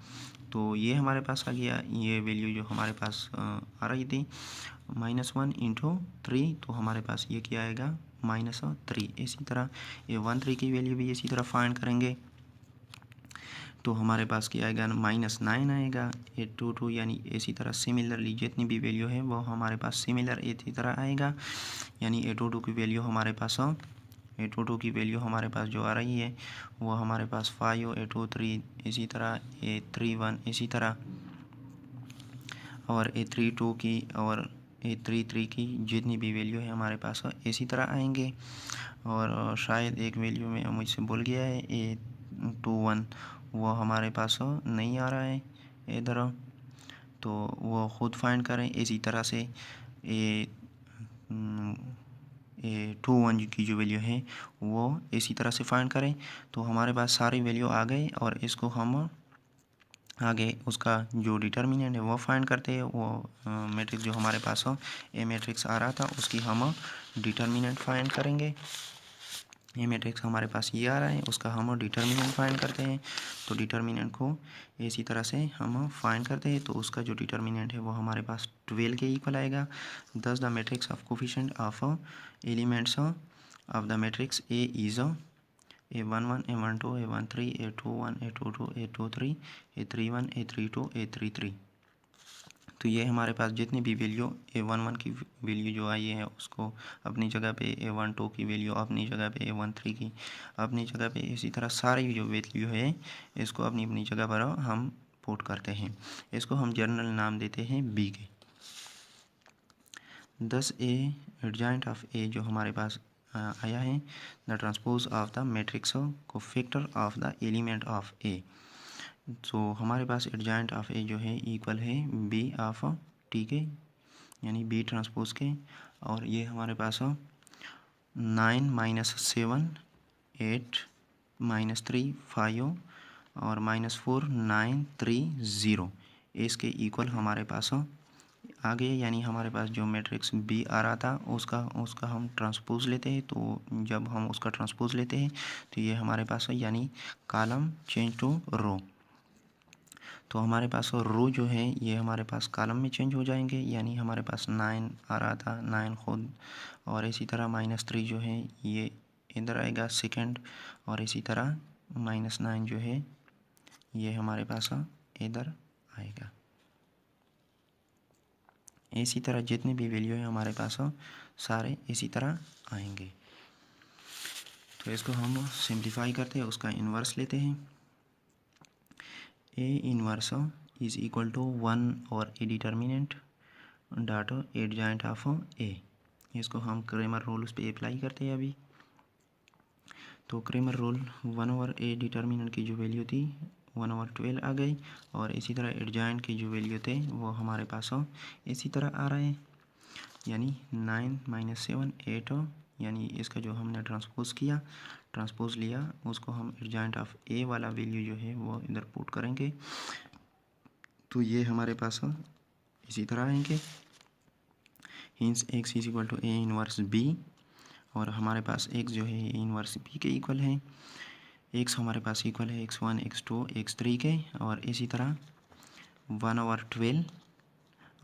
तो ये हमारे पास आ गया। ये वैल्यू जो हमारे पास आ रही थी -1 × 3 तो हमारे पास ये क्या आएगा -3। इसी तरह ये 13 की वैल्यू भी इसी तरह फाइंड करेंगे तो हमारे पास क्या आएगा -9 आएगा। 822 यानी इसी तरह सिमिलरली जितनी भी वैल्यू है वो हमारे पास सिमिलर इसी तरह आएगा, यानी 822 की वैल्यू हमारे पास 822 की वैल्यू हमारे पास जो आ रही है वो हमारे पास 5 823 इसी तरह 831 इसी तरह और 832 की और 833 की जितनी भी वैल्यू है हमारे पास इसी तरह आएंगे। और शायद एक वैल्यू में मुझसे भूल गया है 821 वो हमारे पास नहीं आ रहा है इधर, तो वो ख़ुद फाइंड करें। इसी तरह से ए 21 की जो वैल्यू है वो इसी तरह से फाइंड करें। तो हमारे पास सारी वैल्यू आ गई और इसको हम आगे उसका जो डिटर्मिनेंट है वो फाइंड करते हैं। वो मैट्रिक्स जो हमारे पास ए मैट्रिक्स आ रहा था उसकी हम डिटर्मिनेंट फाइंड करेंगे। ये मैट्रिक्स हमारे पास ये आ रहा है उसका हम डिटर्मिनेंट फाइंड करते हैं। तो डिटर्मिनेंट को इसी तरह से हम फाइंड करते हैं तो उसका जो डिटर्मिनेंट है वो हमारे पास 12 के इक्वल आएगा। दस the matrix of coefficient of elements of the matrix A is A11 A12 A13 A21 A22 A23 A31 A32 A33। तो ये हमारे पास जितनी भी वैल्यू A11 की वैल्यू जो आई है उसको अपनी जगह पे, A12 की वैल्यू अपनी जगह पे, A13 की अपनी जगह पे, इसी तरह सारी जो वैल्यू है इसको अपनी अपनी जगह पर हम पुट करते हैं। इसको हम जनरल नाम देते हैं B के। दस ए एडजॉइंट ऑफ ए जो हमारे पास आया है, the transpose of the matrix cofactor of the element of A. तो हमारे पास एडजॉइंट ऑफ ए जो है इक्वल है बी ऑफ टी के, यानी बी ट्रांसपोज के। और ये हमारे पास 9 - 7 8 - 3 5 और -4 9 3 0 इसके इक्वल हमारे पास आ गए। यानी हमारे पास जो मैट्रिक्स बी आ रहा था उसका हम ट्रांसपोज लेते हैं। तो जब हम उसका ट्रांसपोज लेते हैं तो ये हमारे पास यानी कॉलम चेंज टू रो। तो हमारे पास रो जो है ये हमारे पास कॉलम में चेंज हो जाएंगे। यानी हमारे पास 9 आ रहा था, 9 खुद, और इसी तरह -3 जो है ये इधर आएगा सेकंड, और इसी तरह -9 जो है ये हमारे पास इधर आएगा। इसी तरह जितने भी वैल्यू है हमारे पास सारे इसी तरह आएंगे। तो इसको हम सिंप्लीफाई करते हैं, उसका इन्वर्स लेते हैं। A inverse is equal to 1 और A determinant dot adjoint of A. इसको हम क्रेमर रूल उस पर अप्लाई करते हैं अभी। तो Cramer rule 1 over A determinant की जो वैल्यू थी 1/12 आ गई, और इसी तरह एडजॉइंट की जो वैल्यू थे वो हमारे पास इसी तरह आ रहे हैं। यानी 9 - 7 8, यानी इसका जो हमने ट्रांसपोज लिया उसको हम एडजॉइंट ऑफ ए वाला वैल्यू जो है वो इधर पुट करेंगे। तो ये हमारे पास इसी तरह आएंगे। Hence x is equal to A inverse B, और हमारे पास x जो है ए इनवर्स बी के इक्वल है। x हमारे पास इक्वल है x1 x2 x3 के, और इसी तरह 1/12,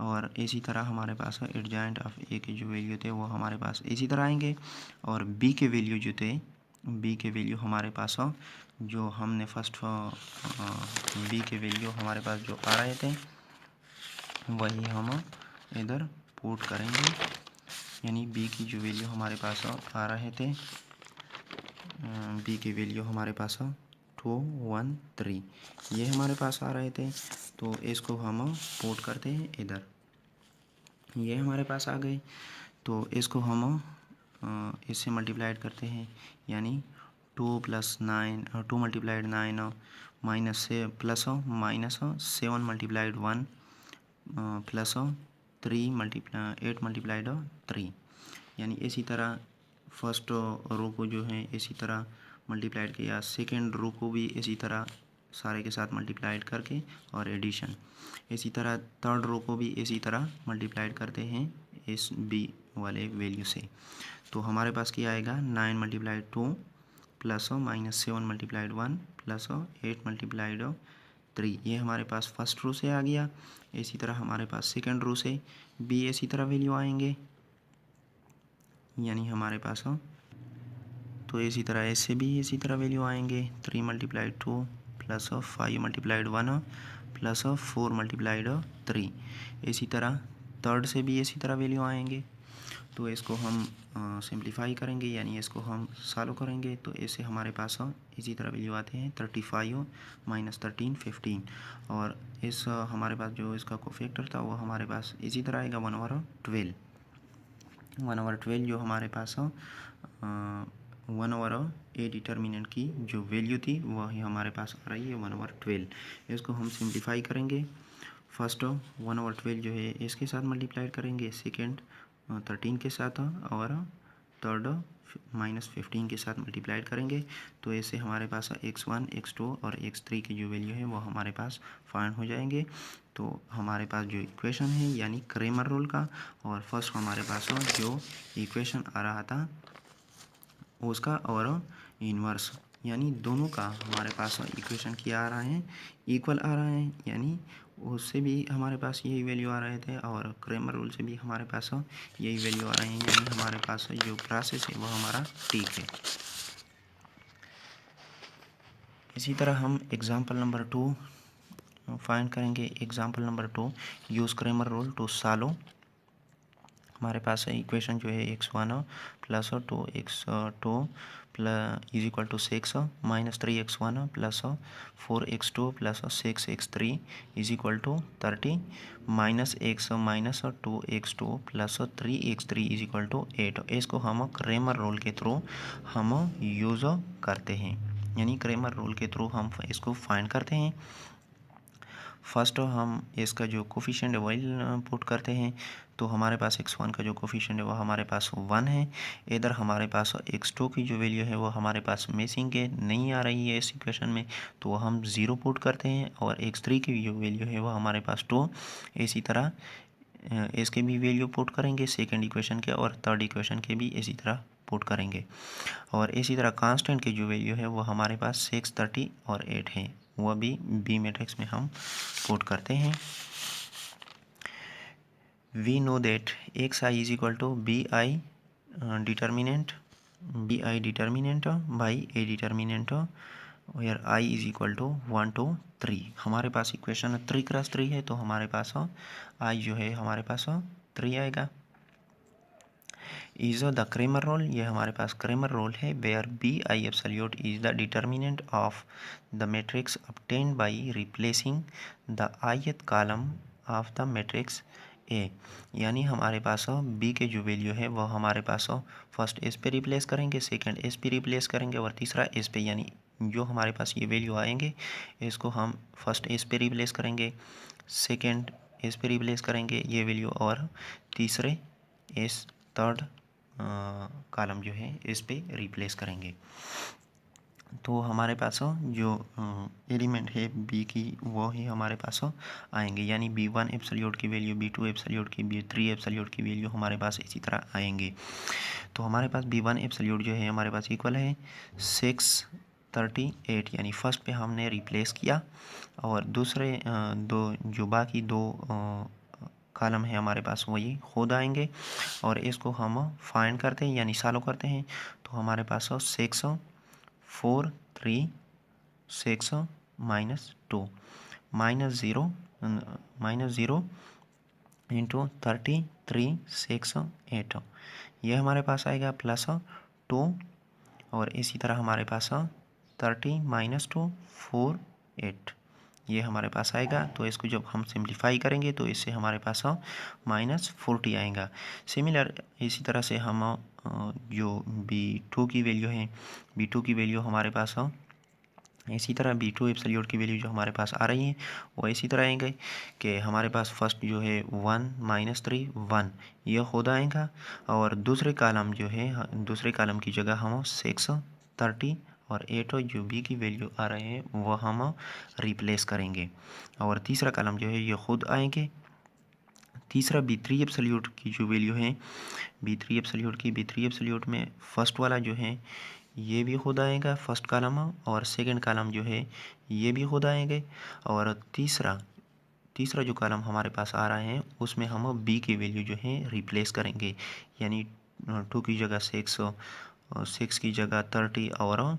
और इसी तरह हमारे पास एडजॉइंट ऑफ ए के जो वैल्यू थे वो हमारे पास इसी तरह आएंगे। और बी के वैल्यू जो थे, बी के वैल्यू हमारे पास जो हमने फर्स्ट बी के वैल्यू हमारे पास जो आ रहे थे वही हम इधर पुट करेंगे। यानी बी की जो वैल्यू हमारे पास आ रहे थे, बी के वैल्यू हमारे पास 2 1 3 ये हमारे पास आ रहे थे। तो इसको हम पुट करते हैं इधर, ये हमारे पास आ गए। तो इसको हम इससे मल्टीप्लाइड करते हैं, यानी 2 + 9 2 × 9 माइनस से प्लस -7 × 1 प्लस 8 × 3। यानी इसी तरह फर्स्ट रो को जो है इसी तरह मल्टीप्लाइड किया, सेकेंड रो को भी इसी तरह सारे के साथ मल्टीप्लाइड करके और एडिशन। इसी तरह थर्ड रो को भी इसी तरह मल्टीप्लाइड करते हैं इस बी वाले वैल्यू से। तो हमारे पास क्या आएगा 9 × 2 प्लस -7 × 1 प्लस 8 × 3। ये हमारे पास फर्स्ट रो से आ गया। इसी तरह हमारे पास सेकेंड रो से भी इसी तरह वैल्यू आएंगे। यानी हमारे पास तो इसी तरह इससे भी इसी तरह वैल्यू आएंगे 3 × 2 प्लस 5 × 1 प्लस 4 × 3। इसी तरह थर्ड से भी इसी तरह वैल्यू आएंगे। तो इसको हम सिंप्लीफाई करेंगे, यानी इसको हम सॉल्व करेंगे। तो इससे हमारे पास इसी तरह वैल्यू आते हैं 35 - 13 15। और इस हमारे पास जो इसका कोफैक्टर था वो हमारे पास इसी तरह आएगा 1/12। 1/12 जो हमारे पास 1 ओवर ए डिटर्मिनेंट की जो वैल्यू थी वही हमारे पास आ रही है 1/12। इसको हम सिंप्लीफाई करेंगे। फर्स्ट 1/12 जो है इसके साथ मल्टीप्लाई करेंगे, सेकेंड 13 के साथ, और थर्ड -15 के साथ मल्टीप्लाई करेंगे। तो ऐसे हमारे पास x1 x2 और x3 की जो वैल्यू है वो हमारे पास फाइंड हो जाएंगे। तो हमारे पास जो इक्वेशन है यानी क्रेमर रूल का, और फर्स्ट हमारे पास जो इक्वेशन आ रहा था उसका और इन्वर्स, यानी दोनों का हमारे पास इक्वेशन क्या आ रहा है इक्वल आ रहा है। यानी उससे भी हमारे पास यही वैल्यू आ रहे थे, और क्रेमर रूल से भी हमारे पास यही वैल्यू आ रहे हैं। यानी हमारे पास जो प्रोसेस है वो हमारा ठीक है। इसी तरह हम एग्जाम्पल नंबर 2 फाइंड करेंगे। Example number 2, use Cramer rule to solve. हमारे पास इक्वेशन जो है x1 plus 2x2 plus is equal to 6 minus 3x1 plus 4x2 plus 6x3 is equal to 30 minus x minus 2x2 plus 3x3 is equal to 8। इसको हम Cramer rule के through हम use करते हैं, यानी क्रेमर रूल के through हम इसको फाइंड करते हैं। फर्स्ट हम इसका जो कोफिशिएंट है वही पुट करते हैं। तो हमारे पास x1 का जो कोफिशिएंट है वो हमारे पास 1 है। इधर हमारे पास x2 की जो वैल्यू है वो हमारे पास मिसिंग है, नहीं आ रही है इस इक्वेशन में, तो हम 0 पुट करते हैं। और x3 की जो वैल्यू है वो हमारे पास 2। इसी तरह इसके भी वैल्यू पुट करेंगे सेकेंड इक्वेशन के, और थर्ड इक्वेशन के भी इसी तरह पुट करेंगे। और इसी तरह कांस्टेंट की जो वैल्यू है वो हमारे पास 6, 30 और 8 है, वह भी बी मैट्रिक्स में हम पुट करते हैं। We know that x I is equal to B i determinant by A determinant where I is equal to 1 to 3। हमारे पास इक्वेशन 3x3 है, तो हमारे पास आई जो है हमारे पास 3 आएगा। इज द क्रेमर रूल, ये हमारे पास क्रेमर रूल है, where B I absolute is the determinant of the matrix obtained by replacing the ith column of the matrix A. यानी हमारे पास बी के जो वैल्यू है वो हमारे पास फर्स्ट एस पे रिप्लेस करेंगे, सेकंड एस पे रिप्लेस करेंगे और तीसरा एस पे, यानी जो हमारे पास ये वैल्यू आएंगे इसको हम फर्स्ट एस पे रिप्लेस करेंगे, सेकंड एस पे रिप्लेस करेंगे ये वैल्यू, और तीसरे एस थर्ड कॉलम जो है इस पे रिप्लेस करेंगे। तो हमारे पास जो एलिमेंट है बी की वो ही हमारे पास आएंगे, यानी b1 एब्सोल्यूट की वैल्यू, b2 एब्सोल्यूट की, b3 एब्सोल्यूट की वैल्यू हमारे पास इसी तरह आएंगे। तो हमारे पास b1 एब्सोल्यूट जो है हमारे पास इक्वल है 638, यानी फर्स्ट पे हमने रिप्लेस किया, और दूसरे दो जो बाकी दो कॉलम है हमारे पास वही खुद आएंगे, और इसको हम फाइंड करते हैं यानी सॉल्व करते हैं। तो हमारे पास 6 4 3 6 माइनस 2 माइनस ज़ीरो इंटू 33 6 8, यह हमारे पास आएगा प्लस 2, और इसी तरह हमारे पास 30 माइनस 2 4 8, ये हमारे पास आएगा। तो इसको जब हम सिंप्लीफाई करेंगे तो इससे हमारे पास -40 आएगा। सिमिलर इसी तरह से हम जो b2 की वैल्यू है, b2 की वैल्यू हमारे पास इसी तरह b2 एब्सोल्यूट की वैल्यू जो हमारे पास आ रही है वो इसी तरह आएंगे कि हमारे पास फर्स्ट जो है 1 -3 1 ये खुद आएगा, और दूसरे कॉलम जो है दूसरे कॉलम की जगह हम 6 30 और 8 जो बी की वैल्यू आ रहे हैं वो हम रिप्लेस करेंगे, और तीसरा कॉलम जो है ये खुद आएंगे। तीसरा b3 एब्सोल्यूट की जो वैल्यू है b3 एब्सोल्यूट में फर्स्ट वाला जो है ये भी खुद आएगा फर्स्ट कॉलम, और सेकंड कॉलम जो है ये भी खुद आएंगे, और तीसरा जो कॉलम हमारे पास आ रहा है उसमें हम बी की वैल्यू जो है रिप्लेस करेंगे, यानी 2 की जगह 6 की जगह 30 और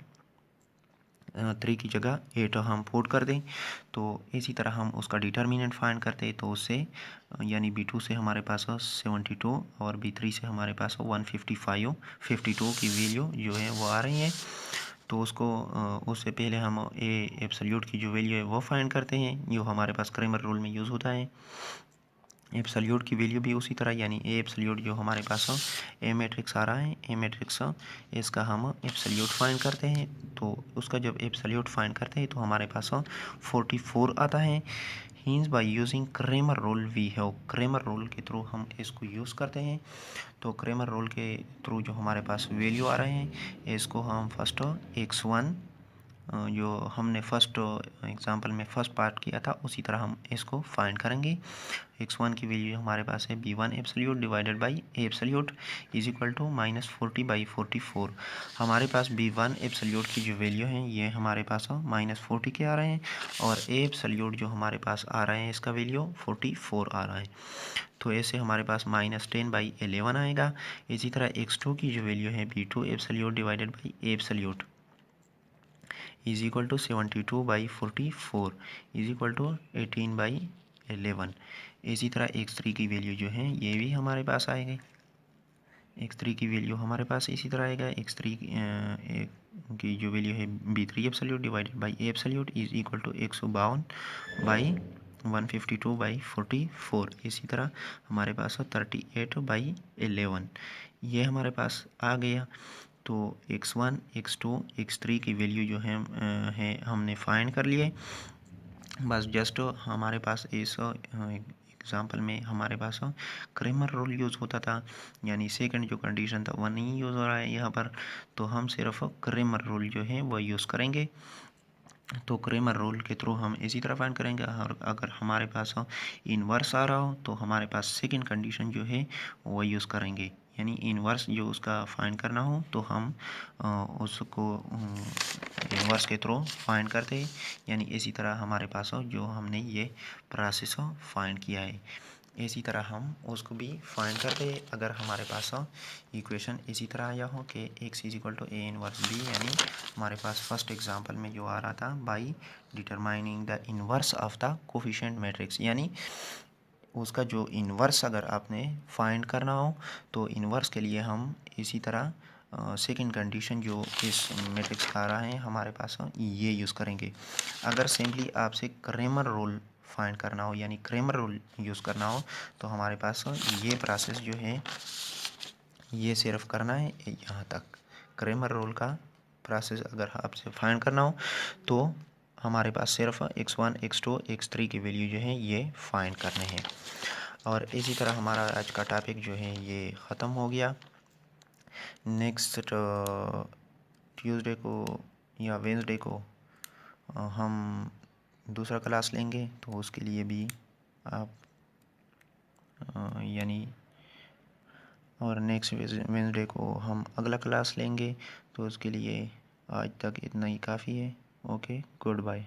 3 की जगह 8 हम पुट कर दें। तो इसी तरह हम उसका डिटर्मिनेंट फाइंड करते हैं, तो उससे यानी b2 से हमारे पास 72 और b3 से हमारे पास 155 52 की वैल्यू जो है वो आ रही है। तो उससे पहले हम ए एब्सोल्यूट की जो वैल्यू है वो फाइंड करते हैं, जो हमारे पास क्रेमर रूल में यूज़ होता है। एब्सोल्यूट की वैल्यू भी उसी तरह, यानी ए एब्सोल्यूट जो हमारे पास ए मैट्रिक्स आ रहा है, ए मैट्रिक्स इसका हम एब्सोल्यूट फाइंड करते हैं। तो उसका जब एब्सोल्यूट फाइंड करते हैं तो हमारे पास 44 आता है। Hence by using Cramer rule we have, Cramer rule के थ्रू हम इसको यूज़ करते हैं। तो क्रेमर रूल के थ्रू जो हमारे पास वैल्यू आ रहे हैं इसको हम फर्स्ट x1 जो हमने फर्स्ट एग्जांपल में फर्स्ट पार्ट किया था उसी तरह हम इसको फाइंड करेंगे। x1 की वैल्यू हमारे पास है b1 absolute divided by A absolute is equal to -40/44। हमारे पास b1 एब्सोल्यूट की जो वैल्यू है ये हमारे पास -40 के आ रहे हैं, और ए एब्सोल्यूट जो हमारे पास आ रहे हैं इसका वैल्यू 44 आ रहा है। तो ऐसे हमारे पास -10/11 आएगा। इसी तरह x2 की जो वैल्यू है b2 absolute divided by A absolute is equal to 72/44 is equal to 18/11। इसी तरह x3 की वैल्यू जो है ये भी हमारे पास आएगी। x3 की वैल्यू हमारे पास इसी तरह आएगा। x3 की जो वैल्यू है b3 absolute divided by a absolute is equal to 152/152/44। इसी तरह हमारे पास 38/11 ये हमारे पास आ गया। तो x1 x2 x3 की वैल्यू जो है हमने फाइंड कर लिए। बस जस्ट हमारे पास इस एग्जाम्पल में हमारे पास क्रेमर रूल यूज़ होता था, यानी सेकंड जो कंडीशन था वह नहीं यूज़ हो रहा है यहाँ पर, तो हम सिर्फ क्रेमर रूल जो है वह यूज़ करेंगे। तो क्रेमर रूल के थ्रू हम इसी तरह फाइंड करेंगे। और अगर हमारे पास इनवर्स आ रहा हो तो हमारे पास सेकंड कंडीशन जो है वो यूज़ करेंगे, यानी इनवर्स जो उसका फाइंड करना हो तो हम उसको इनवर्स के थ्रू फाइंड करते हैं। यानी इसी तरह हमारे पास जो हमने ये प्रोसेस फाइंड किया है इसी तरह हम उसको भी फाइंड करते हैं। अगर हमारे पास इक्वेशन इसी तरह आया हो कि x is equal to a inverse b, यानी हमारे पास फर्स्ट एग्जांपल में जो आ रहा था by determining the inverse of the coefficient matrix, यानी उसका जो इनवर्स अगर आपने फाइंड करना हो तो इनवर्स के लिए हम इसी तरह सेकंड कंडीशन जो इस मैट्रिक्स का आ रहा है हमारे पास ये यूज़ करेंगे। अगर सिंपली आपसे क्रेमर रूल फाइंड करना हो यानी क्रेमर रूल यूज़ करना हो तो हमारे पास ये प्रोसेस जो है ये सिर्फ करना है यहाँ तक। क्रेमर रूल का प्रोसेस अगर आपसे फाइंड करना हो तो हमारे पास सिर्फ x1 x2 x3 की वैल्यू जो है ये फाइंड करने हैं। और इसी तरह हमारा आज का टॉपिक जो है ये ख़त्म हो गया। नेक्स्ट ट्यूसडे को या वेंसडे को हम दूसरा क्लास लेंगे, तो उसके लिए भी आप यानी और नेक्स्ट वेंसडे को हम अगला क्लास लेंगे, तो उसके लिए आज तक इतना ही काफ़ी है। Okay, good bye.